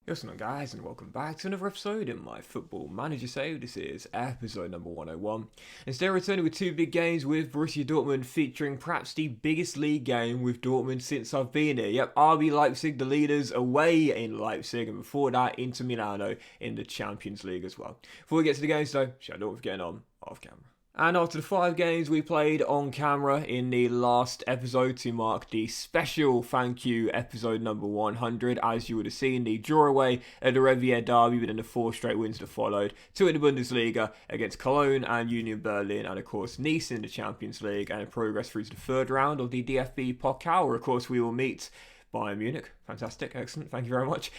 What's going on, guys, and welcome back to another episode in my Football Manager save. This is episode number 101. And today returning with two big games with Borussia Dortmund, featuring perhaps the biggest league game with Dortmund since I've been here. Yep, RB Leipzig, the leaders, away in Leipzig, and before that, Inter Milano in the Champions League as well. Before we get to the games, though, shout out what's getting on off camera. And after the 5 games we played on camera in the last episode to mark the special thank you episode number 100, as you would have seen, the draw away at the Revier Derby, but then the 4 straight wins that followed, 2 in the Bundesliga against Cologne and Union Berlin, and of course Nice in the Champions League, and progress through to the 3rd round of the DFB Pokal, where of course we will meet Bayern Munich. Fantastic, excellent, thank you very much.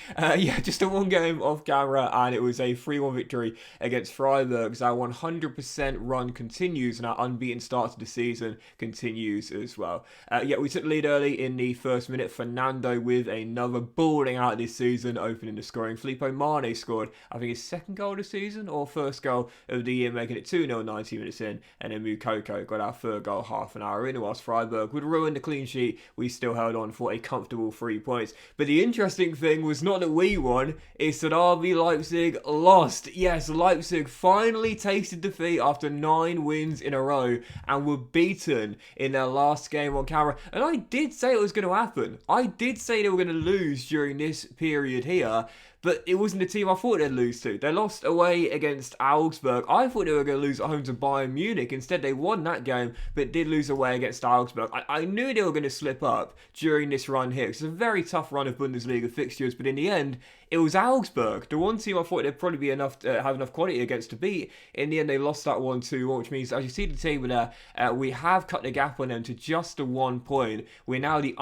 Just a 1 game off camera, and it was a 3-1 victory against Freiburg. So our 100% run continues, and our unbeaten start to the season continues as well. We took the lead early in the first minute. Fernando with another balling out this season, opening the scoring. Filippo Mane scored, I think, his 2nd goal of the season, or 1st goal of the year, making it 2-0 90 minutes in, and then Moukoko got our 3rd goal half an hour in, whilst Freiburg would ruin the clean sheet. We still held on for a comfortable 3 points. But the interesting thing was not that we won, it's that RB Leipzig lost. Yes, Leipzig finally tasted defeat after 9 wins in a row and were beaten in their last game on camera. And I did say it was going to happen. I did say they were going to lose during this period here. But it wasn't the team I thought they'd lose to. They lost away against Augsburg. I thought they were going to lose at home to Bayern Munich. Instead, they won that game, but did lose away against Augsburg. I knew they were going to slip up during this run here. It's a very tough run of Bundesliga fixtures, but in the end, it was Augsburg, the one team I thought they'd probably be enough to have enough quality against to beat. In the end, they lost that 1-2, which means, as you see the table there, we have cut the gap on them to just a 1 point. We're now the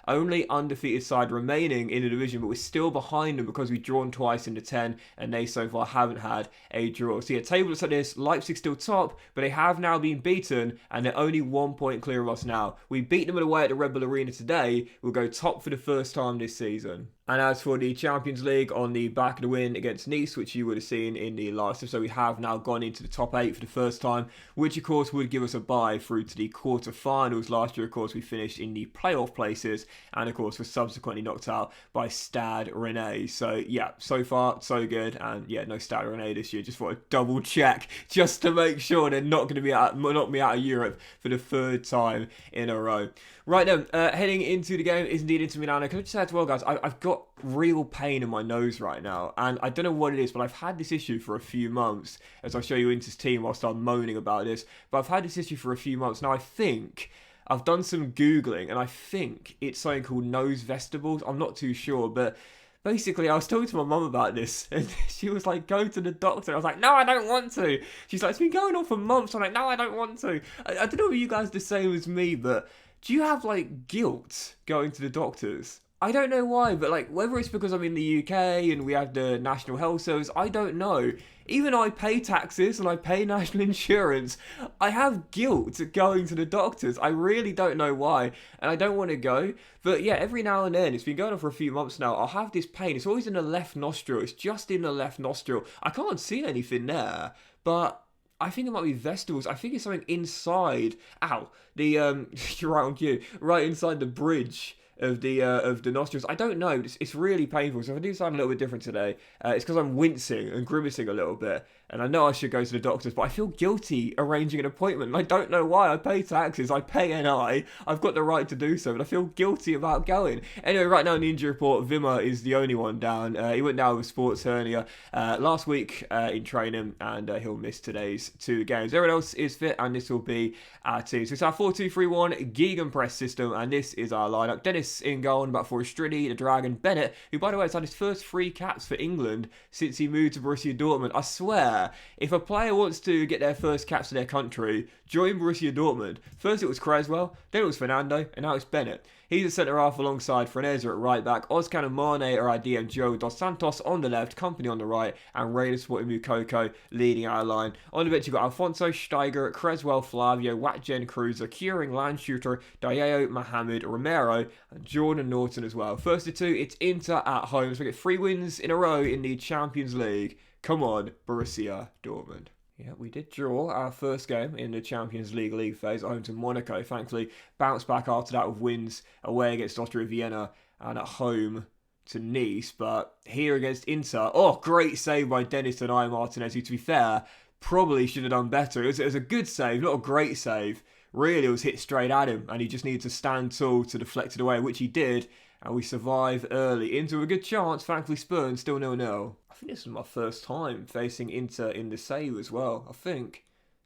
only undefeated side remaining in the division, but we're still behind them because we've drawn twice in the 10, and they so far haven't had a draw. So yeah, table looks like this. Leipzig still top, but they have now been beaten, and they're only 1 point clear of us now. We beat them away at the Red Bull Arena today. We'll go top for the first time this season. And as for the Champions League, on the back of the win against Nice, which you would have seen in the last episode, we have now gone into the top 8 for the first time, which of course would give us a bye through to the quarter-finals. Last year, of course, we finished in the playoff places, and of course were subsequently knocked out by Stade Rennais. So yeah, so far so good, and yeah, no Stade Rennais this year. Just thought I'd double check just to make sure they're not going to knock me out of Europe for the 3rd time in a row. Right then, heading into the game is indeed Inter Milano. Can I just say as well, guys, I've got real pain in my nose right now, and I don't know what it is, but I've had this issue for a few months, as I'll show you Inter's team whilst I'm moaning about this, but I've had this issue for a few months. Now, I think I've done some Googling, and I think it's something called nose vestibules. I'm not too sure, but basically, I was talking to my mum about this, and she was like, go to the doctor. I was like, no, I don't want to. She's like, it's been going on for months. I'm like, no, I don't want to. I don't know if you guys are the same as me, but do you have, like, guilt going to the doctors? I don't know why, but, like, whether it's because I'm in the UK and we have the National Health Service, I don't know. Even though I pay taxes and I pay national insurance, I have guilt going to the doctors. I really don't know why, and I don't want to go. But yeah, every now and then, it's been going on for a few months now, I'll have this pain. It's always in the left nostril. It's just in the left nostril. I can't see anything there, but I think it might be vegetables. I think it's something inside. Ow, the you're right on cue. Right inside the bridge of the nostrils. I don't know. It's really painful. So if I do sound a little bit different today, it's because I'm wincing and grimacing a little bit. And I know I should go to the doctors, but I feel guilty arranging an appointment. And I don't know why. I pay taxes, I pay NI, I've got the right to do so, but I feel guilty about going. Anyway, right now in the injury report, Wimmer is the only one down. He went down with sports hernia last week in training, and he'll miss today's 2 games. Everyone else is fit, and this will be our team. So it's our 4-2-3-1 Gegenpress system, and this is our lineup. Dennis in goal, and back for Striddy, the Dragon, Bennett, who, by the way, has had his first 3 caps for England since he moved to Borussia Dortmund. I swear, if a player wants to get their first caps for their country, join Borussia Dortmund. First it was Creswell, then it was Fernando, and now it's Bennett. He's a centre-half alongside Freneza at right-back. Ozcan and Mane are our DM duo. Dos Santos on the left, Company on the right, and Raiders supporting Moukoko leading our line. On the bench, you've got Alfonso, Steiger, Creswell, Flavio, Watjen, Cruiser, Curing, Landshooter, Diao, Mohamed, Romero, and Jordan Norton as well. First of 2, it's Inter at home. So we get 3 wins in a row in the Champions League. Come on, Borussia Dortmund. Yeah, we did draw our first game in the Champions League phase at home to Monaco. Thankfully, bounced back after that with wins away against Austria Vienna and at home to Nice, but here against Inter, oh, great save by Dennis and Martinez, who, to be fair, probably should have done better. It was a good save, not a great save. Really, it was hit straight at him, and he just needed to stand tall to deflect it away, which he did, and we survive early into a good chance. Thankfully, Spurs still 0-0. I think this is my first time facing Inter in the save as well, I think.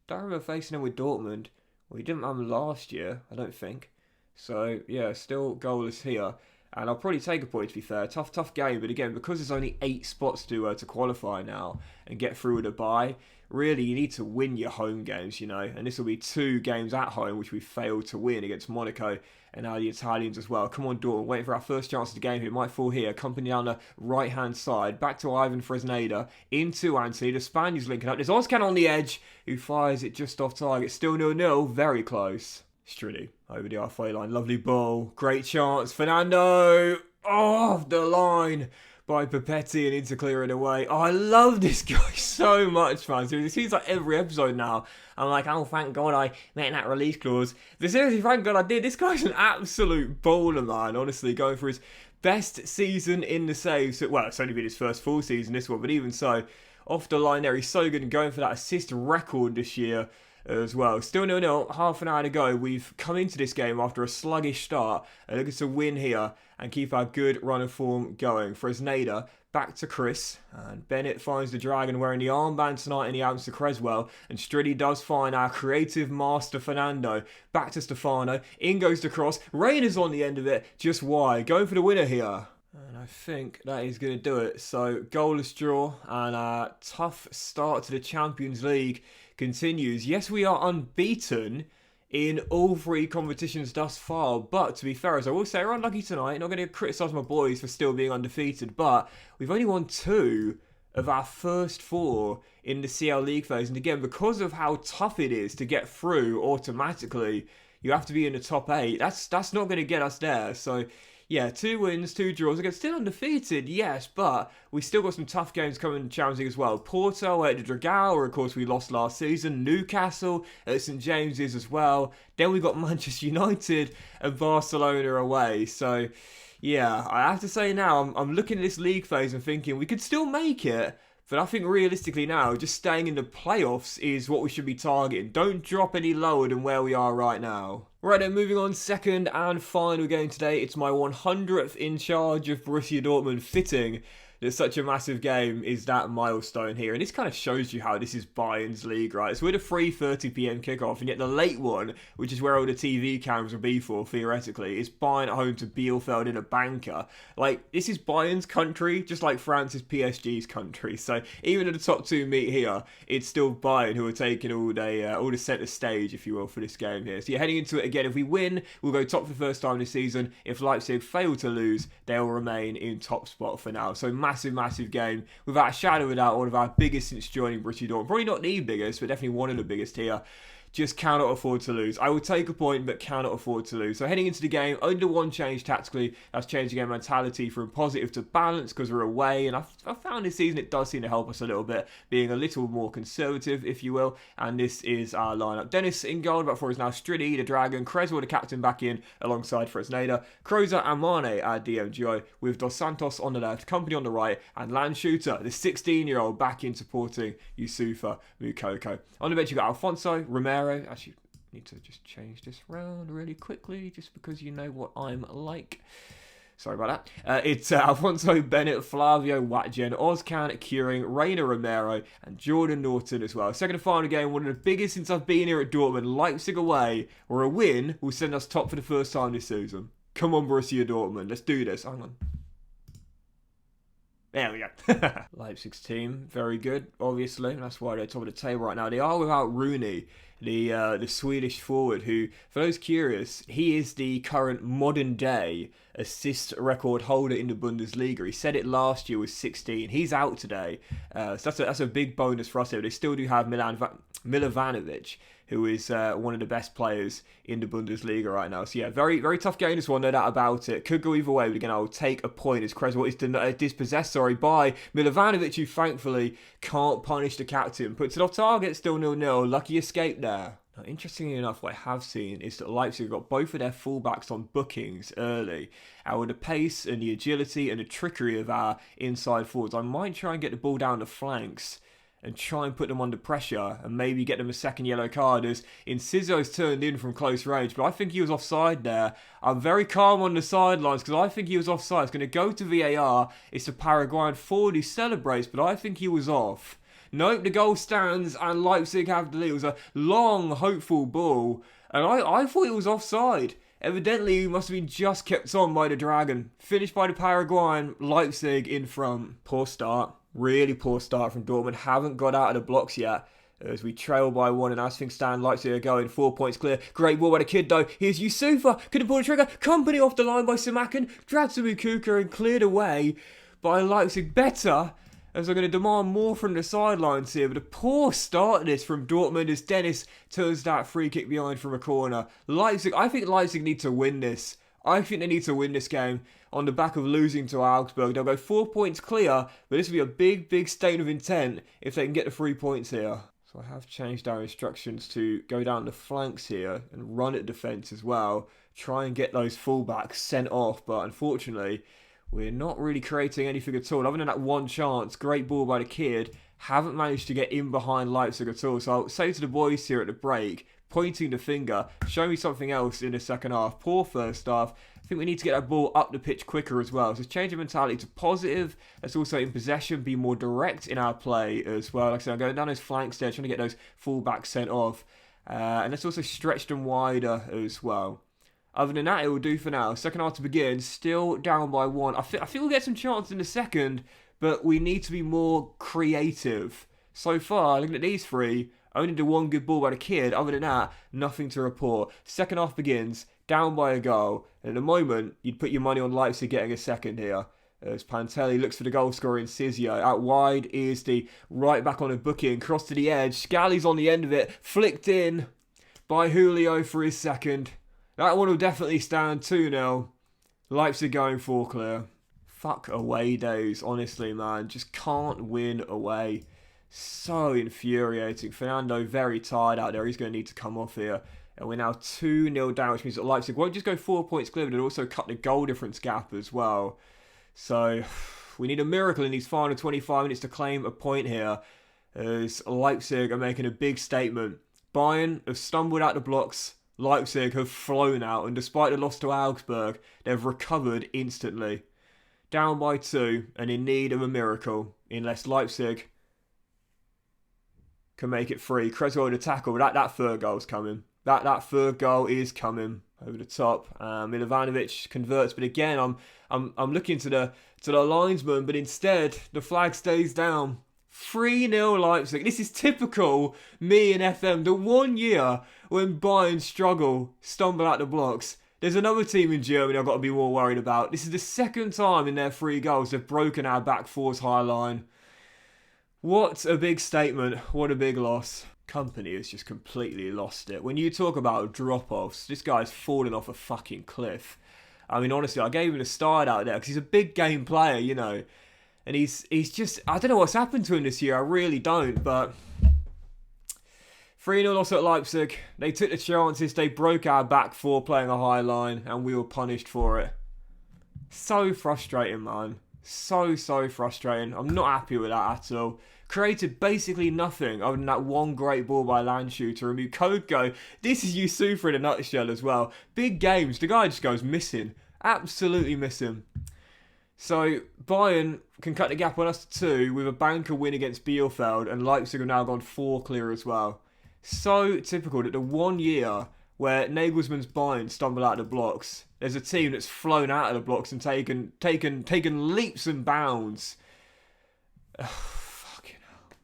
Don't remember facing him with Dortmund. Well, he didn't have him last year, I don't think. So, yeah, still goalless here. And I'll probably take a point, to be fair. Tough game. But again, because there's only 8 spots to qualify now and get through with a bye, really, you need to win your home games, you know. And this will be 2 games at home, which we failed to win against Monaco and now the Italians as well. Come on, Dortmund. Waiting for our first chance of the game here. It might fall here. Company down the right-hand side. Back to Ivan Fresneda. Into Anthony. The Spaniards linking up. There's Ozcan on the edge, who fires it just off target. Still 0-0. Very close. Striddy over the halfway line. Lovely ball. Great chance. Fernando. Off the line by Papetti and into clearing away. Oh, I love this guy so much, man. It seems like every episode now, I'm like, oh, thank God I met that release clause. But seriously, thank God I did. This guy's an absolute baller, man. Honestly, going for his best season in the saves. Well, it's only been his first full season, this one, but even so, off the line there, he's so good and going for that assist record this year as well. Still 0-0, half an hour to go. We've come into this game after a sluggish start and looking to win here and keep our good run of form going. Fresneda back to Chris, and Bennett finds the Dragon wearing the armband tonight in the absence of Creswell, and Striddy does find our creative master Fernando. Back to Stefano, in goes the cross, Rainer's on the end of it, just wide, going for the winner here. And I think that is going to do it. So, goalless draw and a tough start to the Champions League continues. Yes, we are unbeaten in all 3 competitions thus far, but to be fair, as I will say, we're unlucky tonight. Not going to criticise my boys for still being undefeated, but we've only won 2 of our first 4 in the CL League phase. And again, because of how tough it is to get through automatically, you have to be in the top 8. That's not going to get us there. So, yeah, 2 wins, 2 draws. Again, still undefeated, yes, but we still got some tough games coming in the Champions League as well. Porto at the Dragao, where of course we lost last season. Newcastle at St James's as well. Then we got Manchester United and Barcelona away. So, yeah, I have to say now, I'm looking at this league phase and thinking we could still make it. But I think realistically now, just staying in the playoffs is what we should be targeting. Don't drop any lower than where we are right now. Right then, moving on, second and final game today. It's my 100th in charge of Borussia Dortmund. Fitting that such a massive game is that milestone here. And this kind of shows you how this is Bayern's league, right? So we're at a 3:30pm kickoff, and yet the late one, which is where all the TV cameras will be for, theoretically, is Bayern at home to Bielefeld in a banker. Like, this is Bayern's country, just like France is PSG's country. So even if the top 2 meet here, it's still Bayern who are taking all the centre stage, if you will, for this game here. So you're heading into it again. If we win, we'll go top for the first time this season. If Leipzig fail to lose, they'll remain in top spot for now. So massive game. Without a shadow of a doubt, one of our biggest since joining Borussia Dortmund. Probably not the biggest, but definitely one of the biggest here. Just cannot afford to lose. I will take a point, but cannot afford to lose. So heading into the game, only one change tactically. That's changing our mentality from positive to balance because we're away. And I found this season it does seem to help us a little bit, being a little more conservative, if you will. And this is our lineup. Dennis in goal, but for us now Striddy, the Dragon, Creswell, the captain, back in alongside Fresneda, Kroza and Mane at DMGO, with Dos Santos on the left, Company on the right, and Landshooter, the 16-year-old, back in supporting Yusufa Moukoko. On the bench, you've got Alfonso, Romero. Actually, need to just change this around really quickly, just because you know what I'm like. Sorry about that. It's Alfonso, Bennett, Flavio, Watjen, Ozcan, Curing, Reina Romero, and Jordan Norton as well. Second and final game, one of the biggest since I've been here at Dortmund. Leipzig away, where a win will send us top for the first time this season. Come on, Borussia Dortmund. Let's do this. Hang on. There we go. Leipzig's team, very good, obviously. That's why they're top of the table right now. They are without Rooney, the Swedish forward, who, for those curious, he is the current modern-day assist record holder in the Bundesliga. He said it last year was 16. He's out today. So that's a big bonus for us here. They still do have Milovanovic, who is one of the best players in the Bundesliga right now. So yeah, very tough game this one, no doubt about it. Could go either way, but again, I'll take a point as Creswell is dispossessed, by Milovanovic, who thankfully can't punish the captain. Puts it off target, still 0-0. Lucky escape there. Interestingly enough, what I have seen is that Leipzig got both of their fullbacks on bookings early. And with the pace and the agility and the trickery of our inside forwards, I might try and get the ball down the flanks and try and put them under pressure and maybe get them a second yellow card, as Incisio's turned in from close range, but I think he was offside there. I'm very calm on the sidelines because I think he was offside. It's going to go to VAR. It's the Paraguayan forward who celebrates, but I think he was off. Nope, the goal stands and Leipzig have the lead. It was a long, hopeful ball, and I thought it was offside. Evidently, he must have been just kept on by the Dragon. Finished by the Paraguayan, Leipzig in front. Poor start. Really poor start from Dortmund. Haven't got out of the blocks yet as we trail by 1, and as things stand, Leipzig are going 4 points clear. Great ball by the kid though. Here's Yusufa. Couldn't pull the trigger. Company off the line by Samakin. Dragged to Moukoko and cleared away by Leipzig. Better, as they're going to demand more from the sidelines here. But a poor start to this from Dortmund as Dennis turns that free kick behind from a corner. I think Leipzig need to win this. I think they need to win this game on the back of losing to Augsburg. They'll go 4 points clear, but this will be a big, big statement of intent if they can get the 3 points here. So I have changed our instructions to go down the flanks here and run at defence as well. Try and get those fullbacks sent off, but unfortunately, we're not really creating anything at all. Other than that one chance, great ball by the kid, haven't managed to get in behind Leipzig at all. So I'll say to the boys here at the break, pointing the finger, show me something else in the second half. Poor first half. I think we need to get that ball up the pitch quicker as well. So change the mentality to positive. Let's also, in possession, be more direct in our play as well. Like I said, I'm going down those flanks there, trying to get those fullbacks sent off. And let's also stretch them wider as well. Other than that, it will do for now. Second half to begin, still down by 1. I think we'll get some chance in the second, but we need to be more creative. So far, looking at these 3, only the one good ball by the kid. Other than that, nothing to report. Second half begins, down by a goal. And at the moment, you'd put your money on Leipzig getting a second here. As Pantelli looks for the goal scorer in Inciso. Out wide is the right back on a booking. Cross to the edge. Scally's on the end of it. Flicked in by Julio for his second. That one will definitely stand 2-0. Leipzig going 4 clear. Fuck away days, honestly, man. Just can't win away. So infuriating. Fernando very tired out there. He's going to need to come off here. And we're now 2-0 down, which means that Leipzig won't just go 4 points clear, but it'll also cut the goal difference gap as well. So we need a miracle in these final 25 minutes to claim a point here, as Leipzig are making a big statement. Bayern have stumbled out the blocks. Leipzig have flown out, and despite the loss to Augsburg, they've recovered instantly. Down by 2 and in need of a miracle, unless Leipzig can make it 3. Creswell to tackle. That third goal's coming. That third goal is coming over the top. Milovanovic converts, but again, I'm looking to the linesman, but instead the flag stays down. 3-0 Leipzig. This is typical me and FM. The 1 year when Bayern stumble out the blocks. There's another team in Germany I've got to be more worried about. This is the second time in their 3 goals they've broken our back four's high line. What a big statement. What a big loss. Company has just completely lost it. When you talk about drop-offs, this guy's fallen off a fucking cliff. I mean, honestly, I gave him a start out there because he's a big game player, you know. And he's just, I don't know what's happened to him this year. I really don't, but 3-0 loss at Leipzig. They took the chances. They broke our back four playing a high line, and we were punished for it. So frustrating, man. So frustrating. I'm not happy with that at all. Created basically nothing other than that one great ball by Landshooter. And Moukoko, this is Yusufa in a nutshell as well. Big games. The guy just goes missing. Absolutely missing. So Bayern can cut the gap on us to 2 with a banker win against Bielefeld, and Leipzig have now gone 4 clear as well. So typical that the 1 year where Nagelsmann's Bayern stumble out of the blocks, there's a team that's flown out of the blocks and taken leaps and bounds. Oh, fucking hell.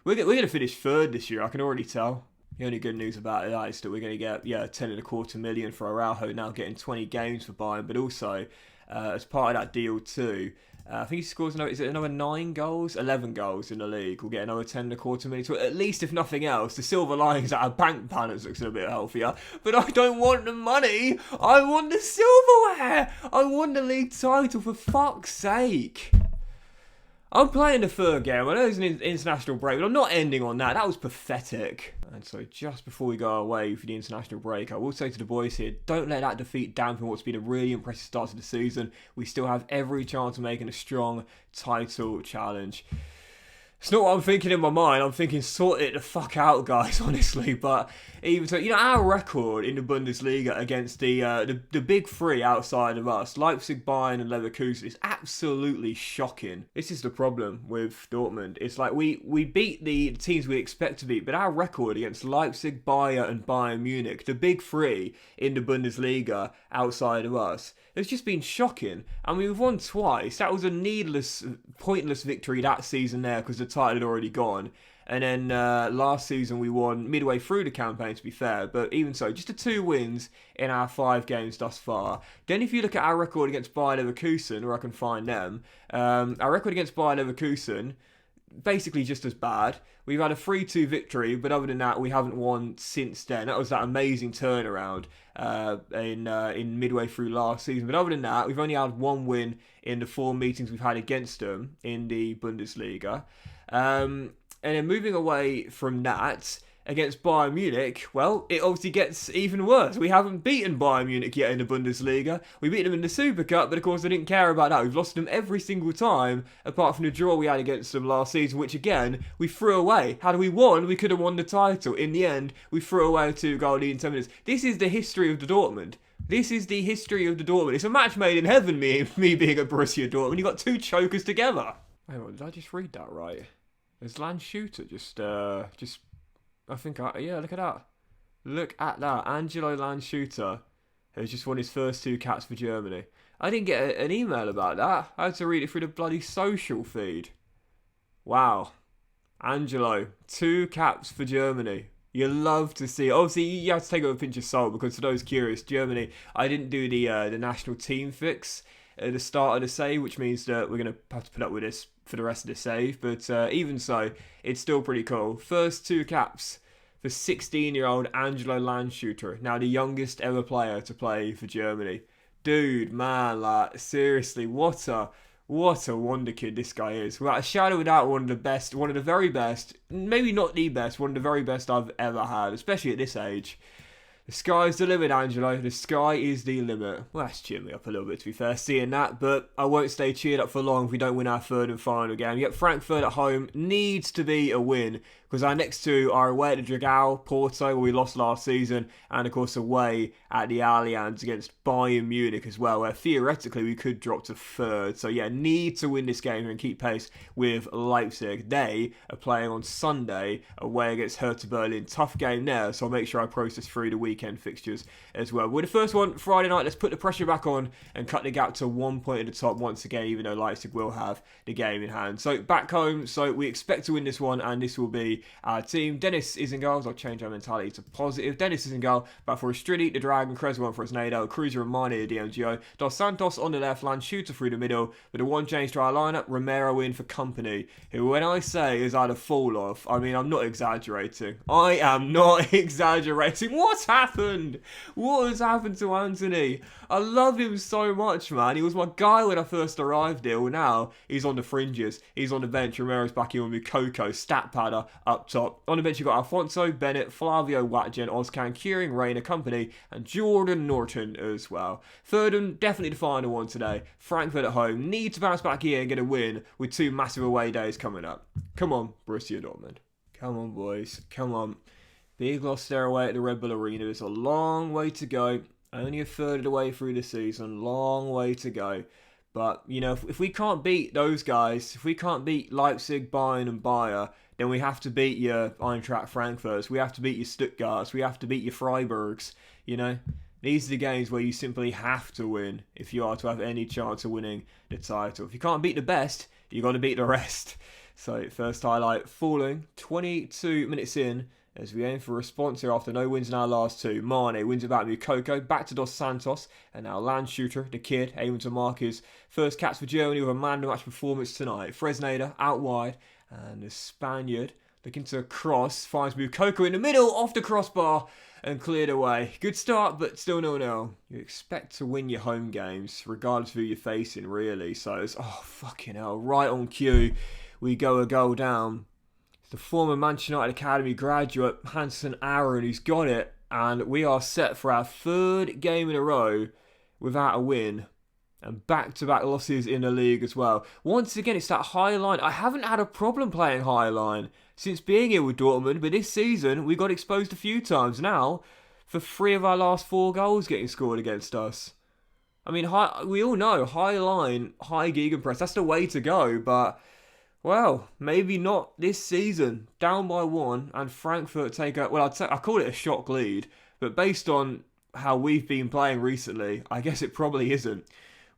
We're going to finish 3rd this year, I can already tell. The only good news about that is that we're going to get 10.25 million for Araujo now getting 20 games for Bayern, but also as part of that deal too, I think he scores another 9 goals, 11 goals in the league. We'll get another 10.25 million. So at least, if nothing else, the silver linings that our bank balance looks a bit healthier. But I don't want the money. I want the silverware. I want the league title, for fuck's sake. I'm playing the third game. I know it's an international break, but I'm not ending on that. That was pathetic. And so just before we go away for the international break, I will say to the boys here, don't let that defeat dampen what's been a really impressive start to the season. We still have every chance of making a strong title challenge. It's not what I'm thinking in my mind. I'm thinking, sort it the fuck out, guys, honestly. But even so, our record in the Bundesliga against the big three outside of us, Leipzig, Bayern and Leverkusen, is absolutely shocking. This is the problem with Dortmund. It's like we beat the teams we expect to beat, but our record against Leipzig, Bayern and Bayern Munich, the big three in the Bundesliga outside of us, it's just been shocking. I mean, we've won twice. That was a needless, pointless victory that season there because the title had already gone. And then last season we won midway through the campaign, to be fair. But even so, just the 2 wins in our 5 games thus far. Then if you look at our record against Bayer Leverkusen, where I can find them, our record against Bayer Leverkusen, basically just as bad. We've had a 3-2 victory, but other than that, we haven't won since then. That was that amazing turnaround in midway through last season. But other than that, we've only had 1 win in the 4 meetings we've had against them in the Bundesliga. And then moving away from that, against Bayern Munich, well, it obviously gets even worse. We haven't beaten Bayern Munich yet in the Bundesliga. We beat them in the Super Cup, but of course I didn't care about that. We've lost them every single time, apart from the draw we had against them last season, which again, we threw away. Had we won, we could have won the title. In the end, we threw away a 2-goal lead in 10 minutes. This is the history of the Dortmund. This is the history of the Dortmund. It's a match made in heaven, me being at Borussia Dortmund. You got 2 chokers together. Hang on, did I just read that right? Is Land Shooter just I think, yeah, look at that. Look at that. Angelo Landshooter has just won his first 2 caps for Germany. I didn't get an email about that. I had to read it through the bloody social feed. Wow. Angelo, 2 caps for Germany. You love to see it. Obviously, you have to take it with a pinch of salt because for those curious, Germany, I didn't do the national team fix at the start of the save, which means that we're going to have to put up with this for the rest of the save. But even so, it's still pretty cool. First 2 caps for 16-year-old Angelo Landshooter. Now the youngest ever player to play for Germany. Dude, man, like, seriously, what a wonder kid this guy is. Without a shadow of a doubt, one of the best, one of the very best, maybe not the best, one of the very best I've ever had, especially at this age. The sky's the limit, Angelo. The sky is the limit. Well, that's cheered me up a little bit, to be fair, seeing that. But I won't stay cheered up for long if we don't win our 3rd and final game. Yet Frankfurt at home needs to be a win, because our next 2 are away at the Dragao, Porto, where we lost last season, and of course away at the Allianz against Bayern Munich as well, where theoretically we could drop to 3rd. So yeah, need to win this game and keep pace with Leipzig. They are playing on Sunday away against Hertha Berlin. Tough game there, so I'll make sure I process through the weekend fixtures as well. With the first one Friday night, let's put the pressure back on and cut the gap to 1 point at the top once again, even though Leipzig will have the game in hand. So back home, so we expect to win this one, and this will be our team. Dennis is in goals. I'll change our mentality to positive. Dennis is in goal, back for Stridi, the Dragon, Creswell for Snado, Cruiser and Mane, the DMGO, Dos Santos on the left, Landshooter through the middle, with the one change to our lineup, Romero in for company, who when I say is had a fall off, I mean I'm not exaggerating. I am not exaggerating. What's happened? What has happened to Anthony? I love him so much, man. He was my guy when I first arrived here. Well, now he's on the fringes. He's on the bench. Romero's back in with Moukoko, stat padder up top. On the bench, you've got Alfonso, Bennett, Flavio, Watjen, Ozcan, Kieran, Rayner, company, and Jordan Norton as well. Third and definitely the final one today. Frankfurt at home. Need to bounce back here and get a win with 2 massive away days coming up. Come on, Borussia Dortmund. Come on, boys. Come on. Big loss there away at the Red Bull Arena. There's a long way to go. Only a third of the way through the season. Long way to go. But, you know, if we can't beat those guys, if we can't beat Leipzig, Bayern and Bayer, then we have to beat your Eintracht Frankfurts. We have to beat your Stuttgarts. We have to beat your Freiburgs. You know, these are the games where you simply have to win if you are to have any chance of winning the title. If you can't beat the best, you've got to beat the rest. So, first highlight, falling 22 minutes in, as we aim for a response here after no wins in our last 2. Mane wins about Moukoko, back to Dos Santos, and now Landshooter, the kid, aiming to mark his first caps for Germany with a man-of-the-match performance tonight. Fresneda out wide, and the Spaniard Looking to cross, finds Moukoko in the middle, off the crossbar, and cleared away. Good start, but still 0-0. You expect to win your home games, regardless of who you're facing, really. So it's, oh, fucking hell, right on cue, we go a goal down. It's the former Manchester United Academy graduate, Hanson Aaron, who's got it, and we are set for our third game in a row without a win. And back-to-back losses in the league as well. Once again, it's that high line. I haven't had a problem playing high line since being here with Dortmund, but this season we got exposed a few times now for 3 of our last 4 goals getting scored against us. I mean, we all know high line, high gegenpress, that's the way to go, but, well, maybe not this season. Down by 1, and Frankfurt take a, well, I call it a shock lead, but based on how we've been playing recently, I guess it probably isn't.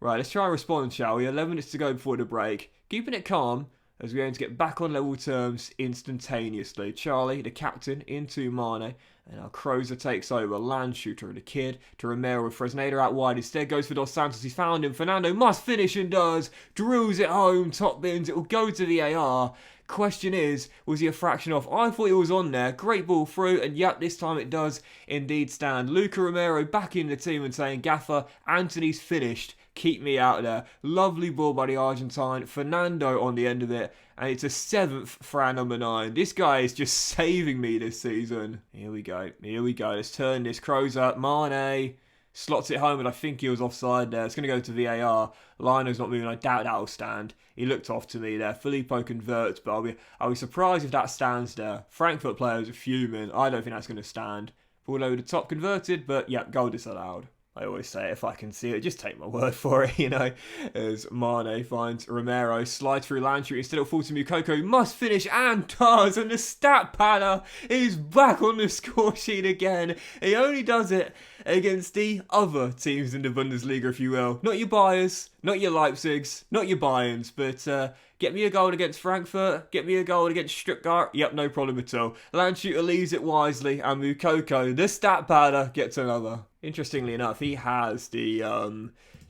Right, let's try and respond, shall we? 11 minutes to go before the break. Keeping it calm as we aim to get back on level terms instantaneously. Charlie, the captain, into Mane. And our Krozer takes over. Landshooter, the kid, to Romero with Fresneda out wide. Instead goes for Dos Santos. He's found him. Fernando must finish and does. Drills it home. Top bins. It will go to VAR. Question is, was he a fraction off? I thought he was on there. Great ball through, and yep, this time it does indeed stand. Luca Romero back in the team and saying, Gaffer, Anthony's finished. Keep me out there. Lovely ball by the Argentine. Fernando on the end of it. And it's a 7th for our number 9. This guy is just saving me this season. Here we go. Here we go. Let's turn this. Kroos Mane slots it home, and I think he was offside there. It's going to go to VAR. Lino's not moving. I doubt that'll stand. He looked off to me there. Filippo converts, but I'll be surprised if that stands there. Frankfurt players are fuming. I don't think that's going to stand. Ball over the top converted, but yeah, goal disallowed. I always say, if I can see it, just take my word for it, you know. As Mane finds Romero, slides through Landshooter, instead of fall to Moukoko, must finish and does, and the stat padder is back on the score sheet again. He only does it against the other teams in the Bundesliga, if you will. Not your Bayers, not your Leipzigs, not your Bayerns, but get me a goal against Frankfurt, get me a goal against Stuttgart, yep, no problem at all. Landshooter leaves it wisely, and Moukoko, the stat padder, gets another. Interestingly enough, he has the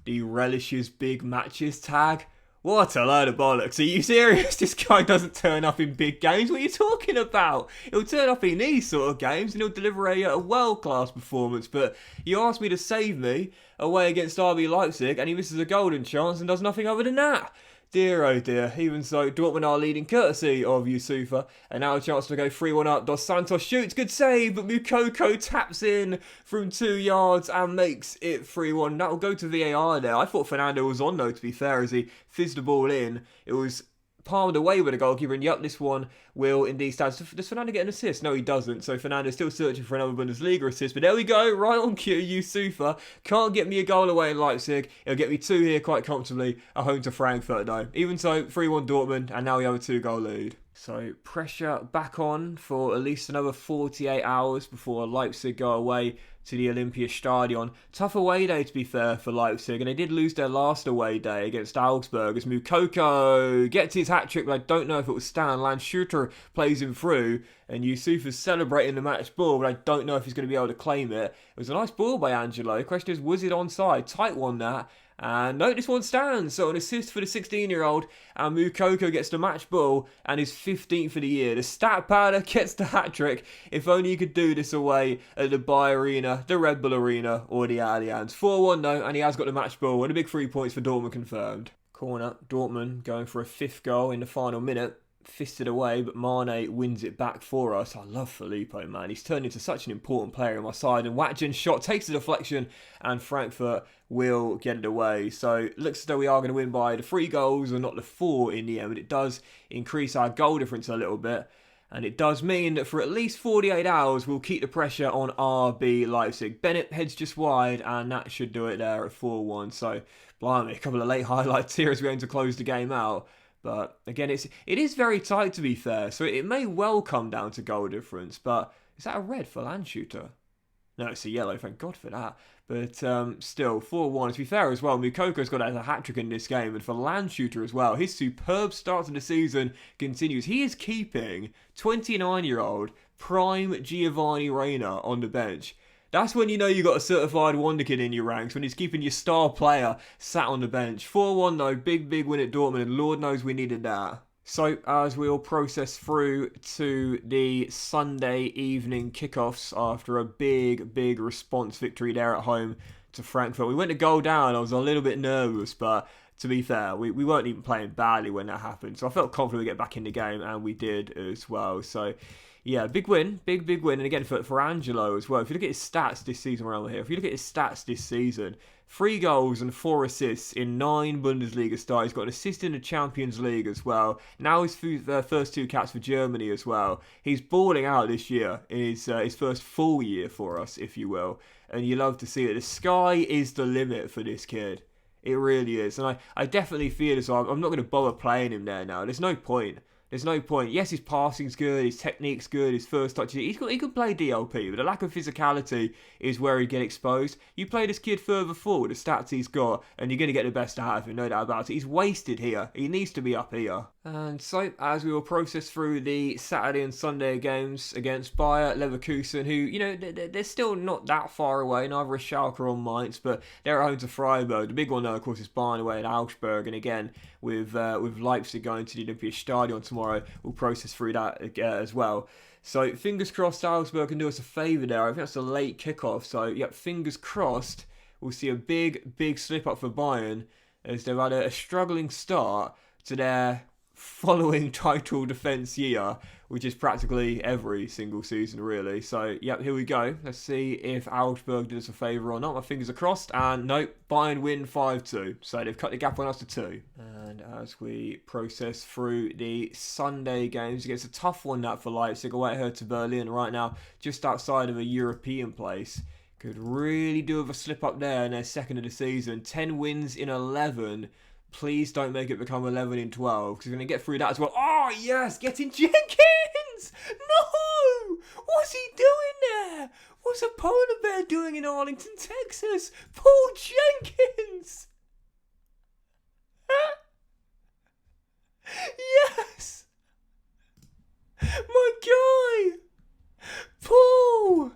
relishes big matches tag. What a load of bollocks. Are you serious? This guy doesn't turn up in big games. What are you talking about? He'll turn up in these sort of games and he'll deliver a world-class performance. But you asked me to save me away against RB Leipzig and he misses a golden chance and does nothing other than that. Dear oh dear, even so, Dortmund are leading courtesy of Yusufa, and now a chance to go 3-1 up. Dos Santos shoots, good save, but Moukoko taps in from 2 yards and makes it 3-1. That will go to VAR there. I thought Fernando was on though, to be fair, as he fizzed the ball in. It was palmed away with the goalkeeper, and yep, this one will indeed stand. So does Fernando get an assist? No, he doesn't. So Fernando's still searching for another Bundesliga assist, but there we go, right on cue. Yusufa can't get me a goal away in Leipzig. He'll get me 2 here quite comfortably at home to Frankfurt though. Even so, 3-1 Dortmund, and now we have a 2-goal lead. So pressure back on for at least another 48 hours before Leipzig go away to the Olympiastadion. Tough away day, to be fair, for Leipzig, and they did lose their last away day against Augsburg as Moukoko gets his hat-trick, but I don't know if it was Stan. Landshooter plays him through, and Yusufa's celebrating the match ball, but I don't know if he's going to be able to claim it. It was a nice ball by Angelo. The question is, was it onside? Tight one, that. And no, this one stands. So an assist for the 16-year-old, and Moukoko gets the match ball and is 15th for the year. The stat padder gets the hat-trick. If only you could do this away at the Bayer Arena, the Red Bull Arena, or the Allianz. 4-1 though, and he has got the match ball, and a big 3 points for Dortmund confirmed. Corner, Dortmund going for a 5th goal in the final minute. Fisted away, but Mane wins it back for us. I love Filippo, man. He's turned into such an important player on my side. And Watjen's shot takes the deflection, and Frankfurt will get it away. So it looks as though we are going to win by the 3 goals and not the 4 in the end. But it does increase our goal difference a little bit. And it does mean that for at least 48 hours, we'll keep the pressure on RB Leipzig. Bennett heads just wide, and that should do it there at 4-1. So, blimey, a couple of late highlights here as we aim to close the game out. But again, it is very tight, to be fair, so it may well come down to goal difference. But is that a red for Landshooter? No, it's a yellow, thank God for that. But still, 4-1. To be fair as well, Moukoko's got a hat-trick in this game, and for Landshooter as well, his superb start to the season continues. He is keeping 29-year-old prime Giovanni Reina on the bench. That's when you know you got a certified wonder kid in your ranks, when he's keeping your star player sat on the bench. 4-1 though, big win at Dortmund, and Lord knows we needed that. So, as we all process through to the Sunday evening kickoffs after a big response victory there at home to Frankfurt, we went to goal down. I was a little bit nervous, but to be fair, we weren't even playing badly when that happened. So I felt confident we'd get back in the game, and we did as well. So, yeah, big win, big win. And again, for Angelo as well, if you look at his stats this season around here, 3 goals and 4 assists in 9 Bundesliga starts. He's got an assist in the Champions League as well. Now his first 2 caps for Germany as well. He's balling out this year in his first full year for us, if you will. And you love to see it. The sky is the limit for this kid. It really is. And I definitely feel as though I'm not going to bother playing him there now. There's no point. Yes, his passing's good, his technique's good, his first touch. He could play DLP, but the lack of physicality is where he'd get exposed. You play this kid further forward, the stats he's got, and you're going to get the best out of him, no doubt about it. He's wasted here. He needs to be up here. And so, as we will process through the Saturday and Sunday games against Bayer Leverkusen, who, they're still not that far away, neither is Schalke or Mainz, but they're at home to Freiburg. The big one, though, of course, is Bayern away at Augsburg, and again, with Leipzig going to the Olympiastadion tomorrow, we'll process through that as well. So, fingers crossed Augsburg can do us a favour there. I think that's a late kickoff, so, yep, fingers crossed we'll see a big slip-up for Bayern, as they've had a struggling start to their following title defence year, which is practically every single season really. So yep, here we go. Let's see if Augsburg did us a favour or not. My fingers are crossed, and nope, Bayern win 5-2. So they've cut the gap on us to 2. And as we process through the Sunday games, it gets a tough one that for Leipzig away at Hertha Berlin right now, just outside of a European place. Could really do with a slip up there in their second of the season. 10 wins in 11. Please don't make it become 11 in 12, because we're going to get through that as well. Oh, yes, getting Jenkins! No! What's he doing there? What's a polar bear doing in Arlington, Texas? Paul Jenkins! Yes! My guy! Paul!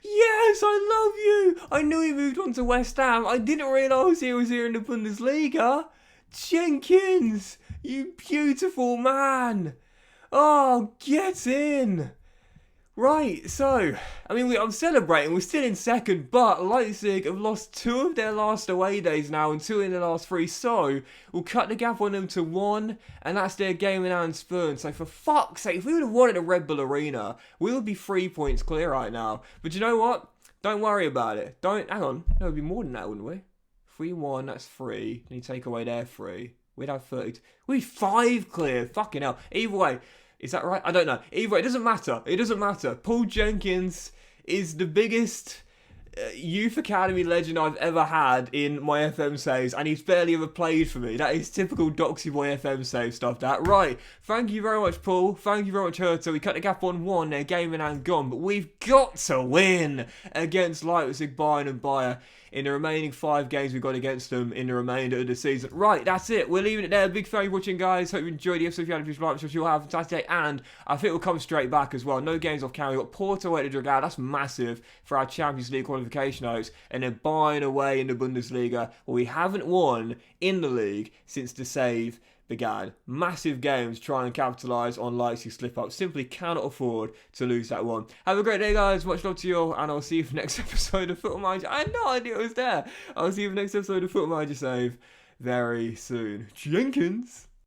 Yes, I love you. I knew he moved on to West Ham. I didn't realise he was here in the Bundesliga. Jenkins, you beautiful man. Oh, get in. Right, so, I'm celebrating. We're still in second, but Leipzig have lost 2 of their last away days now and 2 in the last 3. So, we'll cut the gap on them to 1, and that's their game in Anspern. So, for fuck's sake, if we would have won at the Red Bull Arena, we would be 3 points clear right now. But you know what? Don't worry about it. Hang on. No, it would be more than that, wouldn't we? 3-1, that's 3. Then you take away their 3. We'd have 30. We'd 5 clear. Fucking hell. Either way. Is that right? I don't know. Either way, it doesn't matter. Paul Jenkins is the biggest youth academy legend I've ever had in my FM saves, and he's barely ever played for me. That is typical Doxy Boy FM save stuff, that. Right. Thank you very much, Paul. Thank you very much, Hertha. We cut the gap on 1. Their game in and gone, but we've got to win against Leipzig, Bayern and Bayer in the remaining 5 games we've got against them in the remainder of the season. Right, that's it. We're leaving it there. Big thank you for watching, guys. Hope you enjoyed the episode. If you had a like, so you'll have a fantastic day. And I think we'll come straight back as well. No games off camera. We've got Porto away to Dragao. That's massive for our Champions League qualification hopes. And then Bayern away in the Bundesliga, where we haven't won in the league since the save began. Massive games try and capitalise on Leipzig slip-up. Simply cannot afford to lose that one. Have a great day, guys. Much love to you all, and I'll see you for the next episode of Football Manager. I had no idea it was there. I'll see you for the next episode of Football Manager Save very soon. Jenkins!